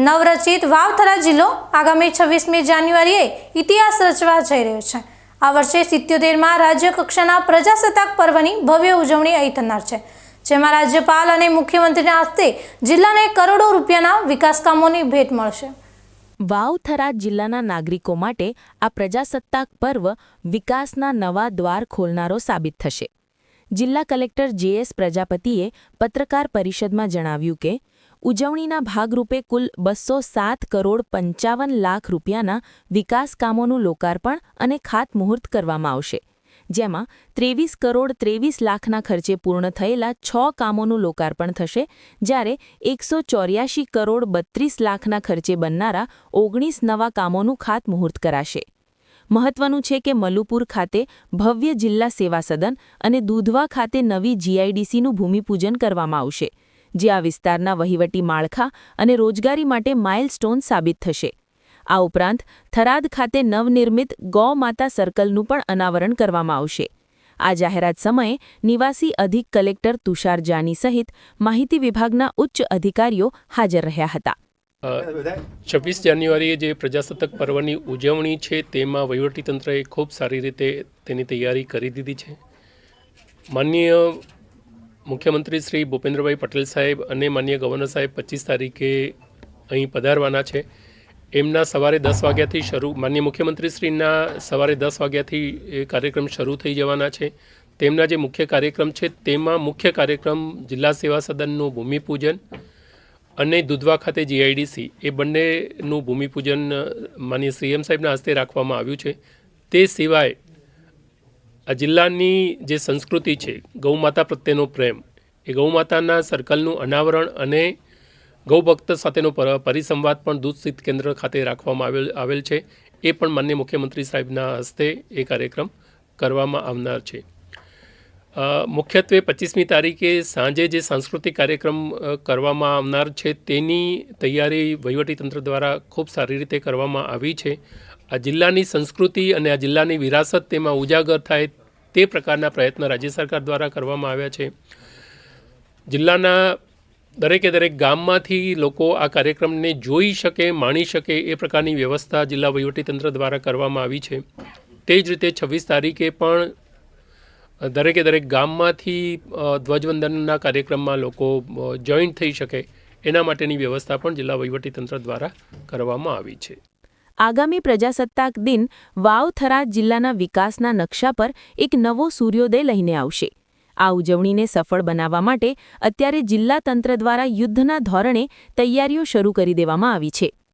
નવરચિત વાવથરા જિલ્લો આગામી 26મી જાન્યુઆરીએ ઇતિહાસ રચવા જઈ રહ્યો છે। આ વર્ષે 77માં રાજ્ય કક્ષાના પ્રજાસત્તાક પર્વની ભવ્ય ઉજવણી અહીં થનાર છે, જેમાં રાજ્યપાલ અને મુખ્યમંત્રીના હસ્તે જિલ્લાને કરોડો રૂપિયાના વિકાસ કામોની ભેટ મળશે। વાવથરા જિલ્લાના નાગરિકો માટે આ પ્રજાસત્તાક પર્વ વિકાસના નવા દ્વાર ખોલનારો સાબિત થશે। જિલ્લા કલેક્ટર જે.એસ. પ્રજાપતિએ પત્રકાર પરિષદમાં જણાવ્યું કે ઉજવણીના ભાગરૂપે કુલ 207 કરોડ 55 લાખ રૂપિયાના વિકાસ કામોનું લોકાર્પણ અને ખાતમુહૂર્ત કરવામાં આવશે, જેમાં 23 કરોડ 23 લાખના ખર્ચે પૂર્ણ થયેલા 6 કામોનું લોકાર્પણ થશે, જ્યારે 184 કરોડ 32 લાખના ખર્ચે બનનારા 19 નવા કામોનું ખાતમુહૂર્ત કરાશે। મહત્વનું છે કે મલુપુર ખાતે ભવ્ય જિલ્લા સેવા સદન અને દૂધવા ખાતે નવી જીઆઈડીસીનું ભૂમિપૂજન કરવામાં આવશે, જે આ વિસ્તારના વહીવટી માળખા અને રોજગારી માટે માઇલસ્ટોન સાબિત થશે। આ ઉપરાંત થરાદ ખાતે નવનિર્મિત ગૌ માતા સર્કલનું પણ અનાવરણ કરવામાં આવશે। આ જાહેરાત સમયે નિવાસી અધિક કલેક્ટર તુષાર જાની સહિત માહિતી વિભાગના ઉચ્ચ અધિકારીઓ હાજર રહ્યા હતા। 26 જાન્યુઆરીએ જે પ્રજાસત્તાક પર્વની ઉજવણી છે તેમાં વહીવટીતંત્રએ ખૂબ સારી રીતે તેની તૈયારી કરી દીધી છે। માનનીય મુખ્યમંત્રી શ્રી ભૂપેન્દ્રભાઈ પટેલ સાહેબ અને માનનીય ગવર્નર સાહેબ 25 તારીખે અહીં પધારવાના છે। એમના સવારે 10 વાગ્યાથી શરૂ માનનીય મુખ્યમંત્રીશ્રીના સવારે 10 વાગ્યાથી એ કાર્યક્રમ શરૂ થઈ જવાના છે। તેમના જે મુખ્ય કાર્યક્રમ છે તેમાં મુખ્ય કાર્યક્રમ જિલ્લા સેવા સદનનું ભૂમિપૂજન અને દૂધવા ખાતે જીઆઈડીસી એ બંનેનું ભૂમિપૂજન માનનીય સીએમ સાહેબના હસ્તે રાખવામાં આવ્યું છે। તે સિવાય આ જિલ્લાની જે સંસ્કૃતિ છે ગૌમાતા પ્રત્યેનો પ્રેમ, એ ગૌમાતાના સર્કલનું અનાવરણ અને ગૌભક્ત સાથેનો પરિસંવાદ પણ દૂધ શીત કેન્દ્ર ખાતે રાખવામાં આવેલ છે। એ પણ માનનીય મુખ્યમંત્રી સાહેબના હસ્તે એ કાર્યક્રમ કરવામાં આવનાર છે। મુખ્યત્વે 25મી તારીખે સાંજે જે સાંસ્કૃતિક કાર્યક્રમ કરવામાં આવનાર છે તેની તૈયારી વહીવટીતંત્ર દ્વારા ખૂબ સારી રીતે કરવામાં આવી છે। આ જિલ્લાની સંસ્કૃતિ અને આ જિલ્લાની વિરાસત તેમાં ઉજાગર થાય તે પ્રકારના પ્રયત્ન રાજ્ય સરકાર દ્વારા કરવામાં આવ્યા છે। જિલ્લાના દરેક ગામમાંથી લોકો આ કાર્યક્રમને જોઈ શકે, માણી શકે એ પ્રકારની વ્યવસ્થા જિલ્લા વહીવટીતંત્ર દ્વારા કરવામાં આવી છે। તે જ રીતે 26 તારીખે પણ દરેક ગામમાંથી ધ્વજવંદનના કાર્યક્રમમાં લોકો જોઈન્ટ થઈ શકે એના માટેની વ્યવસ્થા પણ જિલ્લા વહીવટીતંત્ર દ્વારા કરવામાં આવી છે। આગામી પ્રજાસત્તાક દિન વાવથરા જિલ્લાના વિકાસના નકશા પર એક નવો સૂર્યોદય લઈને આવશે। આ ઉજવણીને સફળ બનાવવા માટે અત્યારે જિલ્લા તંત્ર દ્વારા યુદ્ધના ધોરણે તૈયારીઓ શરૂ કરી દેવામાં આવી છે।